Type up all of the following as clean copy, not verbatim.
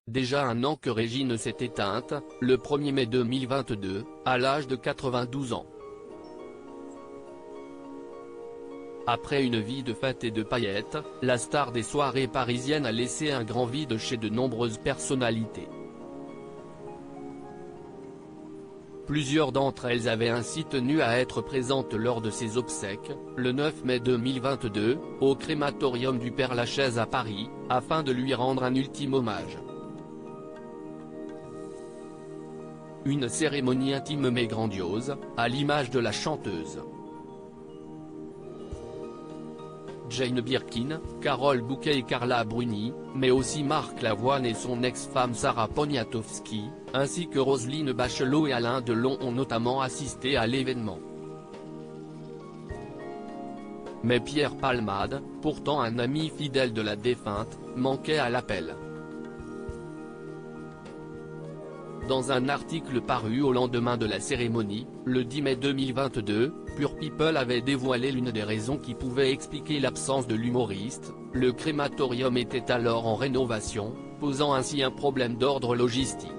déjà un an que Régine s'est éteinte, le 1er mai 2022, à l'âge de 92 ans. Après une vie de fêtes et de paillettes, la star des soirées parisiennes a laissé un grand vide chez de nombreuses personnalités. Plusieurs d'entre elles avaient ainsi tenu à être présentes lors de ses obsèques, le 9 mai 2022, au crématorium du Père-Lachaise à Paris, afin de lui rendre un ultime hommage. Une cérémonie intime mais grandiose, à l'image de la chanteuse. Jane Birkin, Carole Bouquet et Carla Bruni, mais aussi Marc Lavoine et son ex-femme Sarah Poniatowski, ainsi que Roselyne Bachelot et Alain Delon ont notamment assisté à l'événement. Mais Pierre Palmade, pourtant un ami fidèle de la défunte, manquait à l'appel. Dans un article paru au lendemain de la cérémonie, le 10 mai 2022, Pure People avait dévoilé l'une des raisons qui pouvaient expliquer l'absence de l'humoriste. Le crématorium était alors en rénovation, posant ainsi un problème d'ordre logistique.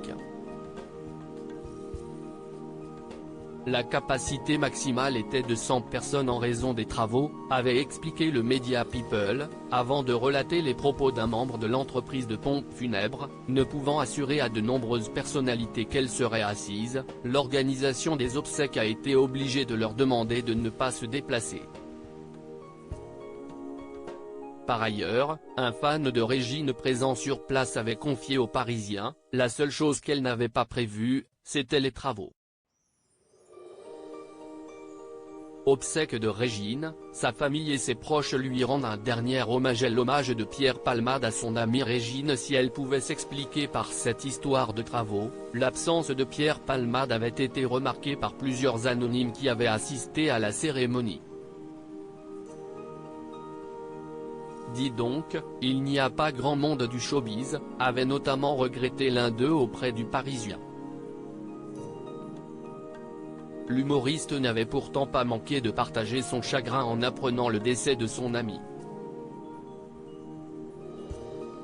La capacité maximale était de 100 personnes en raison des travaux, avait expliqué le média People, avant de relater les propos d'un membre de l'entreprise de pompes funèbres, ne pouvant assurer à de nombreuses personnalités qu'elles seraient assises. L'organisation des obsèques a été obligée de leur demander de ne pas se déplacer. Par ailleurs, un fan de Régine présent sur place avait confié aux Parisiens, la seule chose qu'elle n'avait pas prévue, c'était les travaux. Obsèques de Régine, sa famille et ses proches lui rendent un dernier hommage. L'hommage de Pierre Palmade à son amie Régine. Si elle pouvait s'expliquer par cette histoire de travaux, l'absence de Pierre Palmade avait été remarquée par plusieurs anonymes qui avaient assisté à la cérémonie. Dis donc, il n'y a pas grand monde du showbiz, avait notamment regretté l'un d'eux auprès du Parisien. L'humoriste n'avait pourtant pas manqué de partager son chagrin en apprenant le décès de son ami.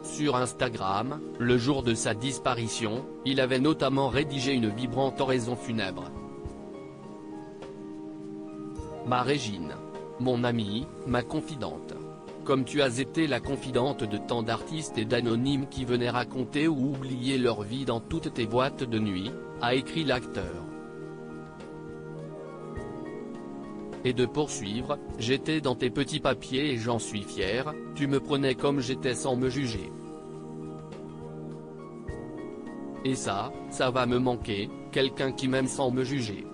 Sur Instagram, le jour de sa disparition, il avait notamment rédigé une vibrante oraison funèbre. Ma Régine. Mon amie, ma confidente. Comme tu as été la confidente de tant d'artistes et d'anonymes qui venaient raconter ou oublier leur vie dans toutes tes boîtes de nuit, a écrit l'acteur. Et de poursuivre, j'étais dans tes petits papiers et j'en suis fier, tu me prenais comme j'étais sans me juger. Et ça va me manquer, quelqu'un qui m'aime sans me juger.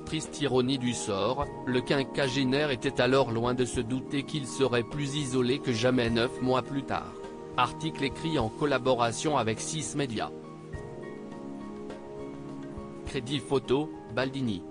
Triste ironie du sort, le quinquagénaire était alors loin de se douter qu'il serait plus isolé que jamais 9 mois plus tard. Article écrit en collaboration avec 6 médias. Crédit photo, Baldini.